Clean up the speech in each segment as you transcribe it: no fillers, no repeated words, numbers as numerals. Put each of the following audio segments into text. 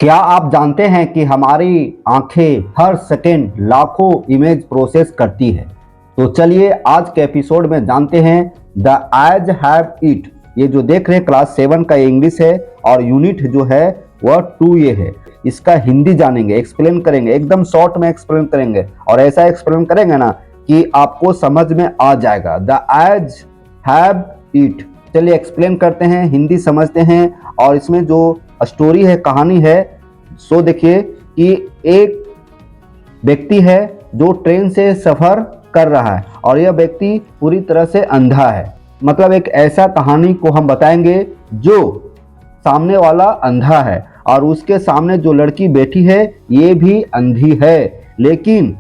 क्या आप जानते हैं कि हमारी आंखें हर सेकेंड लाखों इमेज प्रोसेस करती है। तो चलिए आज के एपिसोड में जानते हैं द आइज हैव इट। ये जो देख रहे हैं क्लास 7 का इंग्लिश है और यूनिट जो है वह 2 ये है। इसका हिंदी जानेंगे, एक्सप्लेन करेंगे, एकदम शॉर्ट में एक्सप्लेन करेंगे और ऐसा एक्सप्लेन करेंगे ना कि आपको समझ में आ जाएगा। The eyes have it. चलिए एक्सप्लेन करते हैं, हिंदी समझते हैं। और इसमें जो स्टोरी है, कहानी है, सो देखिए कि एक व्यक्ति है जो ट्रेन से सफर कर रहा है और यह व्यक्ति पूरी तरह से अंधा है। मतलब एक ऐसा कहानी को हम बताएंगे जो सामने वाला अंधा है और उसके सामने जो लड़की बैठी है ये भी अंधी है, लेकिन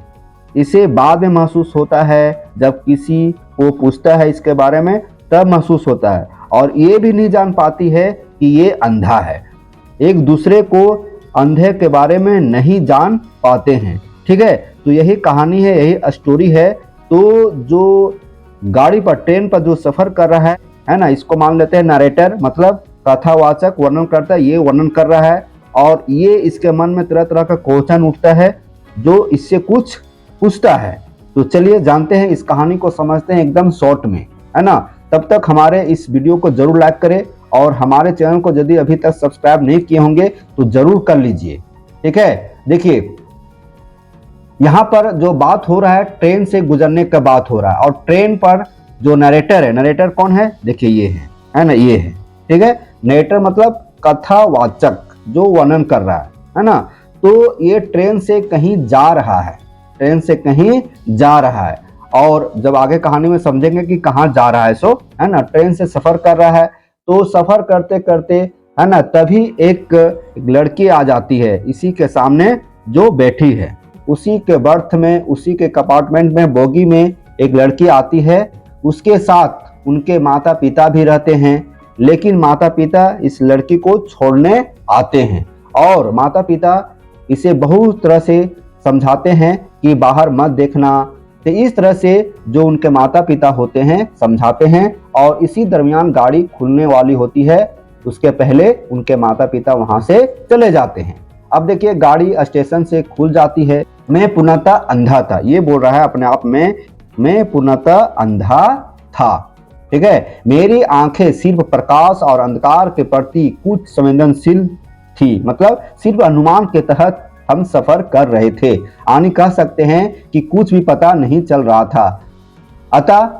इसे बाद में महसूस होता है जब किसी को पूछता है इसके बारे में, तब महसूस होता है। और ये भी नहीं जान पाती है कि ये अंधा है। एक दूसरे को अंधे के बारे में नहीं जान पाते हैं। ठीक है, तो यही कहानी है, यही स्टोरी है। तो जो गाड़ी पर, ट्रेन पर जो सफर कर रहा है ना, इसको मान लेते हैं नरेटर, मतलब कथावाचक वर्णन करता है, ये वर्णन कर रहा है और ये इसके मन में तरह तरह का क्वेश्चन उठता है जो इससे कुछ पूछता है। तो चलिए जानते हैं, इस कहानी को समझते हैं एकदम शॉर्ट में, है ना। तब तक हमारे इस वीडियो को जरूर लाइक करें और हमारे चैनल को यदि अभी तक सब्सक्राइब नहीं किए होंगे तो जरूर कर लीजिए। ठीक है, देखिए यहाँ पर जो बात हो रहा है ट्रेन से गुजरने का बात हो रहा है और ट्रेन पर जो नरेटर है, नरेटर कौन है, देखिए ये है ना, ये है। ठीक है, नरेटर मतलब कथावाचक जो वर्णन कर रहा है ना। तो ये ट्रेन से कहीं जा रहा है, ट्रेन से कहीं जा रहा है और जब आगे कहानी में समझेंगे कि कहाँ जा रहा है, सो है ना, ट्रेन से सफर कर रहा है। तो सफर करते करते है ना, तभी एक लड़की आ जाती है इसी के सामने जो बैठी है। उसी के बर्थ में, उसी के कंपार्टमेंट में, बोगी में एक लड़की आती है। उसके साथ उनके माता पिता भी रहते हैं, लेकिन माता पिता इस लड़की को छोड़ने आते हैं और माता पिता इसे बहुत तरह से समझाते हैं कि बाहर मत देखना। तो इस तरह से जो उनके माता पिता होते हैं समझाते हैं और इसी दरमियान गाड़ी खुलने वाली होती है, उसके पहले उनके माता पिता वहां से चले जाते हैं। अब देखिए गाड़ी स्टेशन से खुल जाती है। मैं पूर्णतः अंधा था, ये बोल रहा है अपने आप में, मैं पूर्णतः अंधा था। ठीक है, मेरी आंखें सिर्फ प्रकाश और अंधकार के प्रति कुछ संवेदनशील थी, मतलब सिर्फ अनुमान के तहत हम सफर कर रहे थे, यानी कह सकते हैं कि कुछ भी पता नहीं चल रहा था। अतः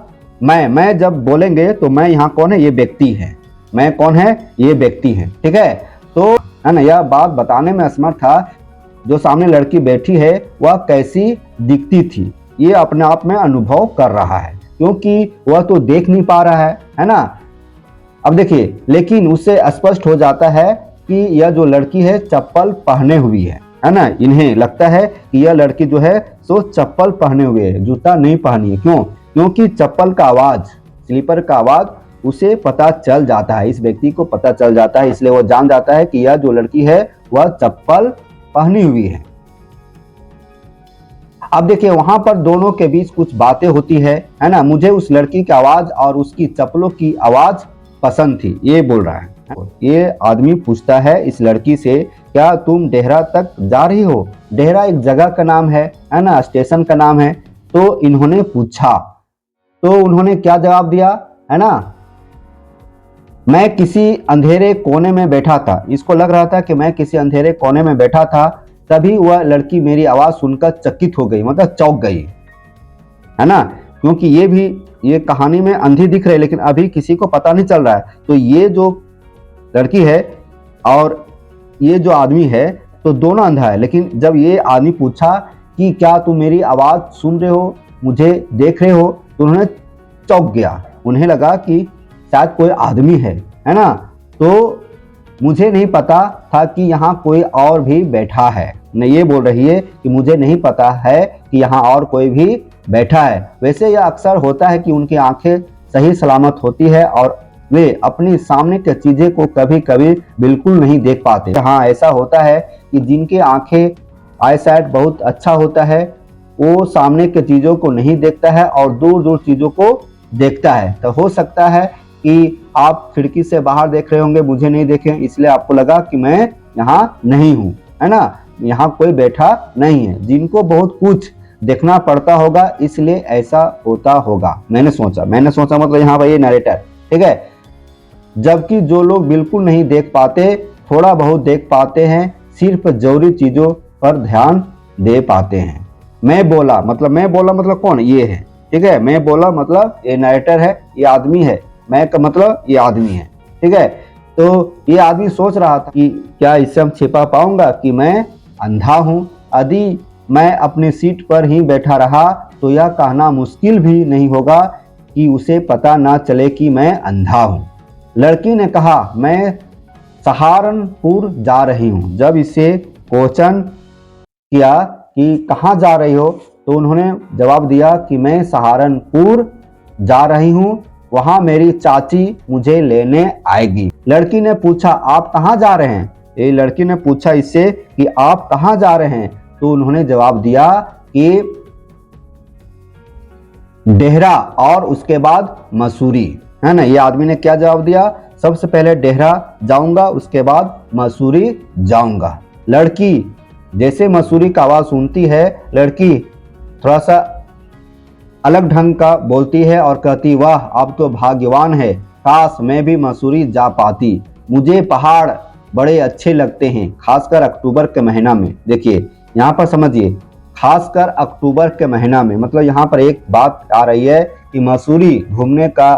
मैं जब बोलेंगे तो मैं यहाँ कौन है, ये व्यक्ति है। मैं कौन है, ये व्यक्ति है। ठीक है, तो है ना, यह बात बताने में असमर्थ था जो सामने लड़की बैठी है वह कैसी दिखती थी, ये अपने आप में अनुभव कर रहा है क्योंकि वह तो देख नहीं पा रहा है ना। अब देखिए, लेकिन उससे स्पष्ट हो जाता है कि यह जो लड़की है चप्पल पहने हुई है ना। इन्हें लगता है कि यह लड़की जो है सो चप्पल पहने हुए है, जूता नहीं पहनी है। क्यों? क्योंकि चप्पल का आवाज, स्लीपर का आवाज उसे पता चल जाता है, इस व्यक्ति को पता चल जाता है, इसलिए वो जान जाता है कि यह जो लड़की है वह चप्पल पहनी हुई है। अब देखिए वहां पर दोनों के बीच कुछ बातें होती है ना। मुझे उस लड़की की आवाज और उसकी चप्पलों की आवाज पसंद थी, ये बोल रहा है। ये आदमी पूछता है इस लड़की से, क्या तुम डेहरा तक जा रही हो? डेहरा एक जगह का नाम है ना, स्टेशन का नाम है। तो इन्होंने पूछा, तो उन्होंने क्या जवाब दिया, है ना, मैं किसी अंधेरे कोने में बैठा था। इसको लग रहा था कि मैं किसी अंधेरे कोने में बैठा था, तभी वह लड़की मेरी आवाज सुनकर चकित हो गई, मतलब चौंक गई, है ना। क्योंकि ये कहानी में अंधी दिख रही है लेकिन अभी किसी को पता नहीं चल रहा है। तो ये जो लड़की है और ये जो आदमी है तो दोनों अंधा है, लेकिन जब ये आदमी पूछा कि क्या तुम मेरी आवाज सुन रहे हो, मुझे देख रहे हो, तो उन्होंने चौंक गया। उन्हें लगा कि शायद कोई आदमी है ना। तो मुझे नहीं पता था कि यहाँ कोई और भी बैठा है। न ये बोल रही है कि मुझे नहीं पता है कि यहाँ और कोई भी बैठा है। वैसे यह अक्सर होता है कि उनकी आंखें सही सलामत होती है और वे अपनी सामने की चीजें को कभी कभी बिल्कुल नहीं देख पाते। हाँ, ऐसा होता है कि जिनके आंखें आईसाइट बहुत अच्छा होता है वो सामने के चीजों को नहीं देखता है और दूर दूर चीजों को देखता है। तो हो सकता है कि आप खिड़की से बाहर देख रहे होंगे, मुझे नहीं देखे, इसलिए आपको लगा कि मैं यहाँ नहीं हूँ, है ना, यहाँ कोई बैठा नहीं है। जिनको बहुत कुछ देखना पड़ता होगा इसलिए ऐसा होता होगा। मैंने सोचा मतलब यहाँ पर ये नरेटर, ठीक है। जबकि जो लोग बिल्कुल नहीं देख पाते, थोड़ा बहुत देख पाते हैं, सिर्फ जरूरी चीजों पर ध्यान दे पाते हैं। मैं बोला मतलब कौन, ये है, ठीक है। मैं बोला मतलब ये नरेटर है, ये आदमी है। मैं का मतलब ये आदमी है, ठीक है। तो ये आदमी सोच रहा था कि क्या इससे हम छिपा पाऊंगा कि मैं अंधा हूं। यदि मैं अपनी सीट पर ही बैठा रहा तो यह कहना मुश्किल भी नहीं होगा कि उसे पता ना चले कि मैं अंधा हूं। लड़की ने कहा, मैं सहारनपुर जा रही हूं। जब इसे क्वेश्चन किया कि कहाँ जा रही हो, तो उन्होंने जवाब दिया कि मैं सहारनपुर जा रही हूं, वहां मेरी चाची मुझे लेने आएगी। लड़की ने पूछा, आप कहाँ जा रहे हैं? ये लड़की ने पूछा इससे कि आप कहाँ जा रहे हैं, तो उन्होंने जवाब दिया कि डेहरा और उसके बाद मसूरी, है ना। ये आदमी ने क्या जवाब दिया? सबसे पहले डेहरा जाऊंगा, उसके बाद मसूरी जाऊंगा। लड़की जैसे मसूरी का आवाज सुनती है, लड़की थोड़ा सा अलग ढंग का बोलती है और कहती, वाह आप तो भाग्यवान है, काश मैं भी मसूरी जा पाती। मुझे पहाड़ बड़े अच्छे लगते हैं, खासकर अक्टूबर के महीना में। देखिए यहाँ पर समझिए, खासकर अक्टूबर के महीना में, मतलब यहाँ पर एक बात आ रही है कि मसूरी घूमने का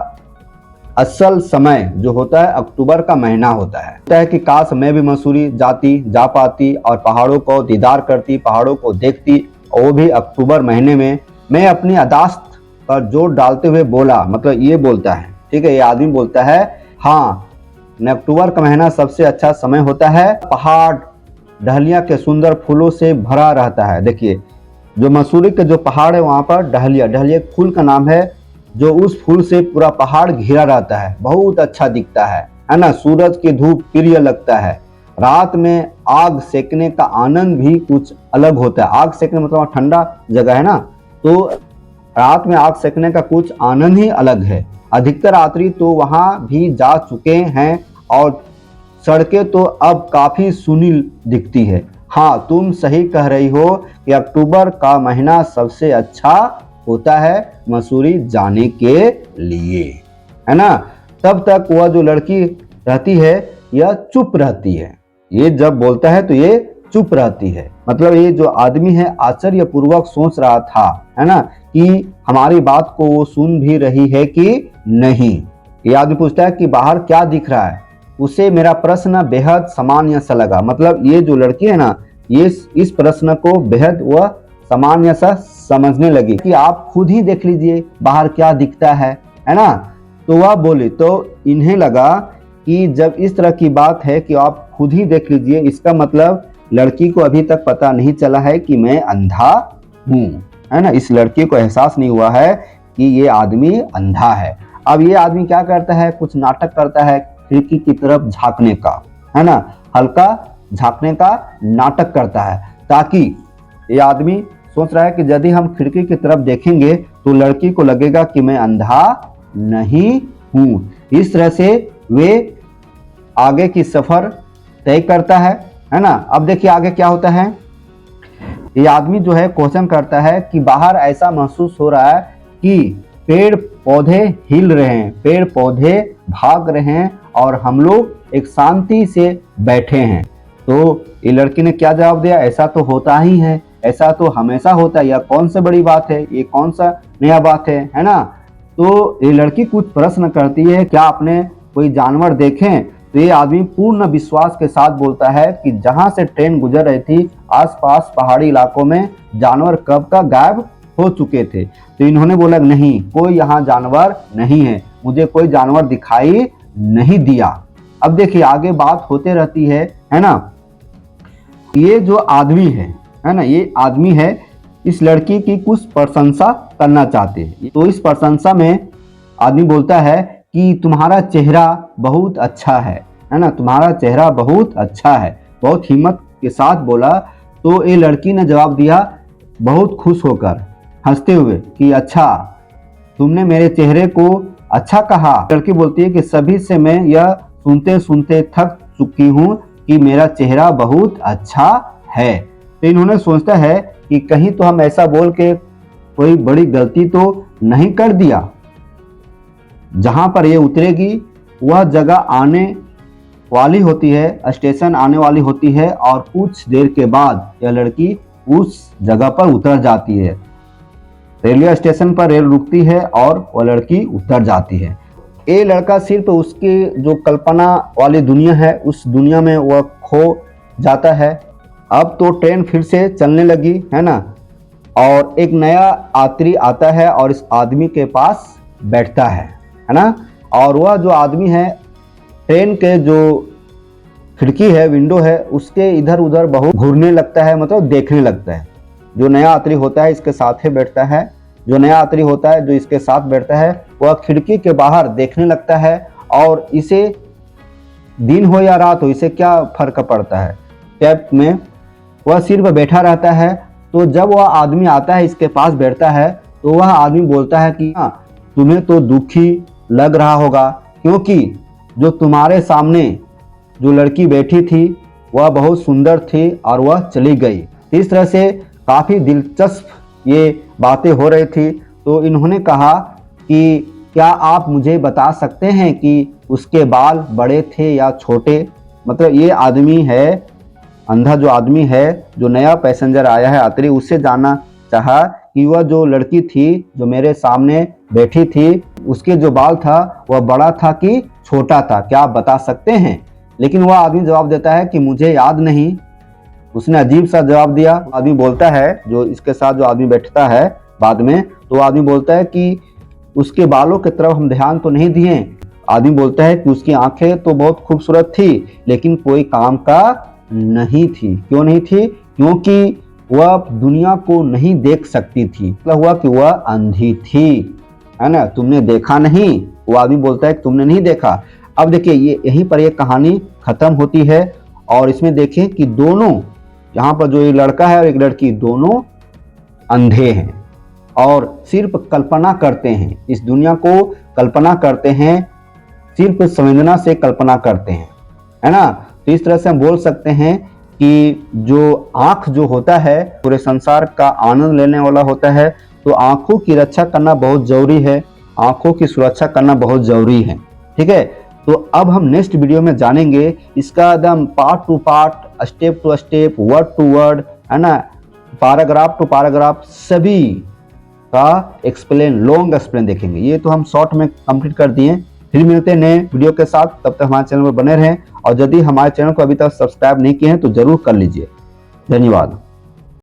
असल समय जो होता है अक्टूबर का महीना होता है कि काश मैं भी मसूरी जा पाती और पहाड़ों को दीदार करती, पहाड़ों को देखती, और वो भी अक्टूबर महीने में। मैं अपनी अदाश्त पर जोर डालते हुए बोला, मतलब ये बोलता है, ठीक है, ये आदमी बोलता है, हाँ अक्टूबर का महीना सबसे अच्छा समय होता है, पहाड़ डहलिया के सुंदर फूलों से भरा रहता है। देखिए जो मसूरी के जो पहाड़ है वहाँ पर डहलिया एक फूल का नाम है, जो उस फूल से पूरा पहाड़ घिरा रहता है, बहुत अच्छा दिखता है ना। सूरज की धूप प्रिय लगता है। रात में आग सेकने का आनंद भी कुछ अलग होता है। आग सेकने मतलब ठंडा जगह है ना, तो रात में आग सेकने का कुछ आनंद ही अलग है। अधिकतर यात्री तो वहां भी जा चुके हैं और सड़कें तो अब काफी सुनी दिखती है। हाँ तुम सही कह रही हो कि अक्टूबर का महीना सबसे अच्छा होता है मसूरी जाने के लिए, है ना। तब तक वह जो लड़की रहती है यह चुप रहती है। ये जब बोलता है तो ये चुप रहती है। मतलब ये जो आदमी है आश्चर्यपूर्वक सोच रहा था, है ना, कि हमारी बात को वो सुन भी रही है कि नहीं। ये आदमी पूछता है कि बाहर क्या दिख रहा है। उसे मेरा प्रश्न बेहद सामान्य सा लगा। मतलब ये जो लड़की है ना, ये इस प्रश्न को बेहद वह सामान्य सा समझने लगी कि आप खुद ही देख लीजिए बाहर क्या दिखता है ना। तो वह बोली, तो इन्हें लगा कि जब इस तरह की बात है कि आप खुद ही देख लीजिए, इसका मतलब लड़की को अभी तक पता नहीं चला है कि मैं अंधा हूँ, है ना। इस लड़की को एहसास नहीं हुआ है कि ये आदमी अंधा है। अब ये आदमी क्या करता है, कुछ नाटक करता है, खिड़की की तरफ झांकने का, है ना, हल्का झांकने का नाटक करता है, ताकि ये आदमी सोच रहा है कि यदि हम खिड़की की तरफ देखेंगे तो लड़की को लगेगा कि मैं अंधा नहीं हूँ। इस तरह से वे आगे की सफर तय करता है ना। अब देखिए आगे क्या होता है। ये आदमी जो है क्वेश्चन करता है कि बाहर ऐसा महसूस हो रहा है कि पेड़ पौधे हिल रहे हैं, पेड़ पौधे भाग रहे हैं और हम लोग एक शांति से बैठे हैं। तो ये लड़की ने क्या जवाब दिया, ऐसा तो होता ही है, ऐसा तो हमेशा होता है, यह कौन सा बड़ी बात है, ये कौन सा नया बात है ना। तो ये लड़की कुछ प्रश्न करती है, क्या आपने कोई जानवर देखें? तो ये आदमी पूर्ण विश्वास के साथ बोलता है कि जहां से ट्रेन गुजर रही थी आसपास पहाड़ी इलाकों में जानवर कब का गायब हो चुके थे। तो इन्होंने बोला नहीं, कोई यहाँ जानवर नहीं है, मुझे कोई जानवर दिखाई नहीं दिया। अब देखिए आगे बात होते रहती है ना। ये जो आदमी है ना, ये आदमी है, इस लड़की की कुछ प्रशंसा करना चाहते हैं। तो इस प्रशंसा में आदमी बोलता है कि तुम्हारा चेहरा बहुत अच्छा है ना, तुम्हारा चेहरा बहुत अच्छा है, बहुत हिम्मत के साथ बोला। तो ये लड़की ने जवाब दिया बहुत खुश होकर, हंसते हुए कि अच्छा तुमने मेरे चेहरे को अच्छा कहा। लड़की बोलती है कि सभी से मैं यह सुनते सुनते थक चुकी हूँ, कि मेरा चेहरा बहुत अच्छा है। तो इन्होंने सोचता है कि कहीं तो हम ऐसा बोल के कोई बड़ी गलती तो नहीं कर दिया। जहां पर ये उतरेगी वह जगह आने वाली होती है, स्टेशन आने वाली होती है, और कुछ देर के बाद यह लड़की उस जगह पर उतर जाती है। रेलवे स्टेशन पर रेल रुकती है और वह लड़की उतर जाती है। ये लड़का सिर्फ उसकी जो कल्पना वाली दुनिया है उस दुनिया में वह खो जाता है। अब तो ट्रेन फिर से चलने लगी है ना, और एक नया यात्री आता है और इस आदमी के पास बैठता है ना। और वह जो आदमी है ट्रेन के जो खिड़की है, विंडो है, उसके इधर उधर बहुत घूरने लगता है, मतलब देखने लगता है। जो नया यात्री होता है इसके साथ ही बैठता है, जो नया यात्री होता है जो इसके साथ बैठता है वह खिड़की के बाहर देखने लगता है, और इसे दिन हो या रात हो इसे क्या फर्क पड़ता है, कैब में वह सिर्फ बैठा रहता है। तो जब वह आदमी आता है इसके पास बैठता है तो वह आदमी बोलता है कि हाँ, तुम्हें तो दुखी लग रहा होगा, क्योंकि जो तुम्हारे सामने जो लड़की बैठी थी वह बहुत सुंदर थी और वह चली गई। इस तरह से काफ़ी दिलचस्प ये बातें हो रही थी। तो इन्होंने कहा कि क्या आप मुझे बता सकते हैं कि उसके बाल बड़े थे या छोटे। मतलब ये आदमी है, अंधा जो आदमी है, जो नया पैसेंजर आया है यात्री, उससे जानना चाहा कि वह जो लड़की थी जो मेरे सामने बैठी थी उसके जो बाल था वह बड़ा था कि छोटा था, क्या आप बता सकते हैं। लेकिन वह आदमी जवाब देता है कि मुझे याद नहीं। उसने अजीब सा जवाब दिया। आदमी बोलता है, जो इसके साथ जो आदमी बैठता है बाद में, तो आदमी बोलता है कि उसके बालों की तरफ हम ध्यान तो नहीं दिए। आदमी बोलता है कि उसकी आंखें तो बहुत खूबसूरत थी लेकिन कोई काम का नहीं थी। क्यों नहीं थी? क्योंकि वह दुनिया को नहीं देख सकती थी, मतलब हुआ कि वह अंधी थी, है ना। तुमने देखा नहीं, वो आदमी बोलता है कि तुमने नहीं देखा। अब देखिए ये यहीं पर ये कहानी खत्म होती है। और इसमें देखें कि दोनों, यहाँ पर जो एक लड़का है और एक लड़की, दोनों अंधे हैं और सिर्फ कल्पना करते हैं, इस दुनिया को कल्पना करते हैं, सिर्फ संवेदना से कल्पना करते हैं, है ना। तो इस तरह से हम बोल सकते हैं कि जो आँख जो होता है पूरे संसार का आनंद लेने वाला होता है। तो आँखों की रक्षा करना बहुत ज़रूरी है, आँखों की सुरक्षा करना बहुत ज़रूरी है, ठीक है। तो अब हम नेक्स्ट वीडियो में जानेंगे इसका एकदम part to part, step to step, word to word, है ना, पैराग्राफ टू पैराग्राफ, सभी का एक्सप्लेन, लॉन्ग एक्सप्लेन देखेंगे। ये तो हम शॉर्ट में कंप्लीट कर दिए। फिर मिलते हैं नए वीडियो के साथ, तब तक हमारे चैनल पर बने रहें। और यदि हमारे चैनल को अभी तक सब्सक्राइब नहीं किए हैं तो जरूर कर लीजिए। धन्यवाद।